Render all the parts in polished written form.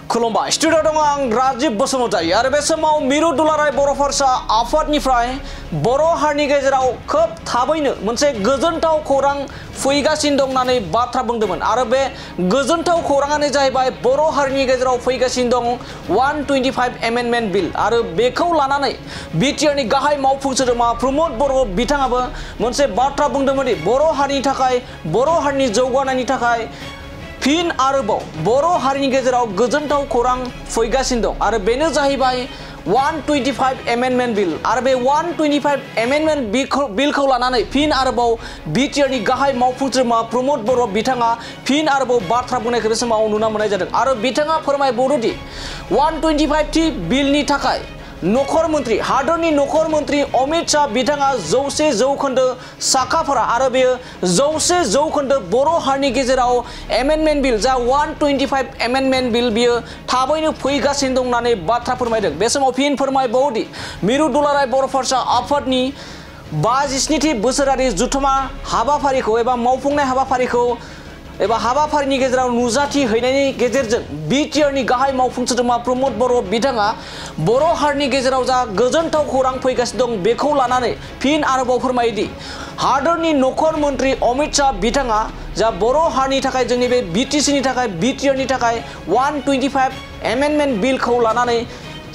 खुलुमबाय स्टुडिअ दं आं राजीव बसुमतारी आरो बे समाव मिरु दुलाराय बर' फरायसा आफादनिफ्राय बर' हारिनि गेजेराव खोब थाबैनो मोनसे गोजोनथाव खौरां फैगासिनो दं होननानै बाथ्रा बुंदोंमोन आरो बे गोजोनथाव खौराङानो जाहैबाय बर' हारिनि गेजेराव फैगासिनो दं 125 एमेन्डमेन्ट बिल आरो बेखौ लानानै बिटिआरनि गाहाय मावफुं सोद्रोमा प्रमद बर' बिथाङाबो मोनसे बाथ्रा बुंदोंमोन दि बर' हारिनि थाखाय बर' हारिनि जौगानायनि थाखाय फिन आरोबाव बर' हारिनि गेजेराव गोजोनथाव खौरां फैगासिनो दं आरो बेनो जाहैबाय 125 एमेन्डमेन्ट बिल आरो बे 125 एमेन्डमेन्ट बिलखौ लानानै फिन आरोबाव बिटिआरनि गाहाय मावफुं सोद्रोमा प्रमद बर' बिथाङा फिन आरोबाव बाथ्रा बुंनायखौ बे समाव नुनो मोननाय जादों आरो बिथाङा फोरमायबावदोंदि 125 बिलनि थाखाय नखर मन्त्रि हादरनि नखर मन्त्रि अमित शाह बिथाङा 100% साखाफारा आरो बेयो 100% बर' हारिनि गेजेराव एमेन्डमेन्ट बिल जा 125 एमेन्डमेन्ट बिल बियो थाबैनो फैगासिनो दं होननानै बाथ्रा फोरमायदों। बे समाव फिन फोरमायबावोदि मिरु दुलाराय बर' फरायसा आफादनि 57थि बोसोरारि जथुमा हाबाफारिखौ एबा मावफुंनाय हाबाफारिखौ एबा हाबाफारिनि गेजेराव नुजाथि हैनायनि गेजेरजों बिटिआरनि गाहाय मावफुं सोद्रोमा प्रमद बर' बिथाङा बर' हारिनि गेजेराव जा गोजोनथाव खौरां फैगासिनो दं बेखौ लानानै फिन आरोबाव फोरमायोदि हादरनि नखर मन्त्रि अमित शाह बिथाङा जा बर' हारिनि थाखाय जोंनि बे बिटिसिनि थाखाय बिटिआरनि थाखाय 125 एमेन्डमेन्ट बिलखौ लानानै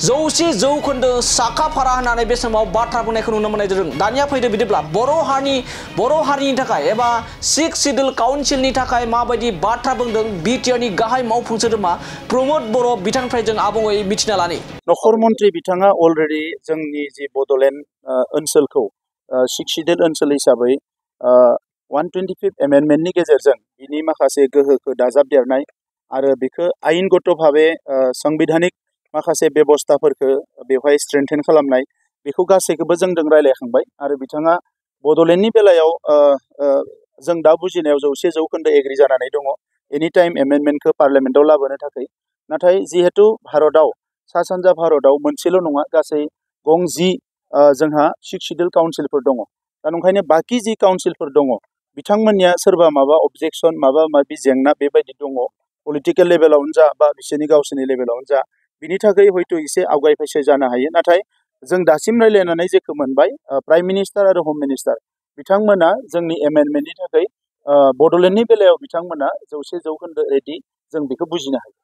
100% साखाफारा होननानै बे समाव बाथ्रा बुंनायखौ नुनो मोननाय जादों। दानिया फैदो बिदिब्ला बर' हारिनि थाखाय एबा 6 शिड्युल काउन्सिलनि थाखाय माबायदि बाथ्रा बुंदों बिटिआरनि गाहाय मावफुं सोद्रोमा प्रमद बर' बिथांनिफ्राय जों आबुङै मिथिना लानि। नखर मन्त्रि बिथाङा अलरेडि जोंनि जि बड'लेण्ड ओनसोलखौ 6 शिड्युल ओनसोल हिसाबै 125 एमेन्डमेन्टनि गेजेरजों बिनि माखासे गोहोखौ दाजाबदेरनाय आरो बेखौ आयेनगत भाबै संबिधानिक माखासे बेबस्थाफोरखौ बेवहाय स्ट्रेंथेन खालामनाय बेखौ गासैखौबो जोंजों रायलायखांबाय आरो बिथाङा बड'लेण्डनि बेलायाव जों दा बुजिनायाव 100% एग्रि जानानै दङ एनि टाइम एमेन्डमेन्टखौ पार्लियामेन्टआव लाबोनो थाखाय। नाथाय जिहेतु भारतआव सा सानजा भारतआव मोनसेल' नङा गासै गं 10 जोंहा 6 शिड्युल काउन्सिलफोर दङ। दा नंखायनो बाखि जि काउन्सिलफोर दङ बिथांमोननिया सोरबा माबा अबजेक्सन माबा माबि जेंना बेबायदि दङ पलिटिकेल लेभेलावनो जा बा बिसोरनि गावसोरनि लेभेलावनो जा बिनि थाखाय हयथ' एसे आवगायफैसे जानो हायो। नाथाय जों दासिम रायलायनानै जेखौ मोनबाय प्राइम मिनिस्टार आरो हम मिनिस्टार बिथांमोना जोंनि एमेन्डमेन्टनि थाखाय बड'लेण्डनि बेलायाव बिथांमोना 100% रेडि जों बेखौ बुजिनो हायो।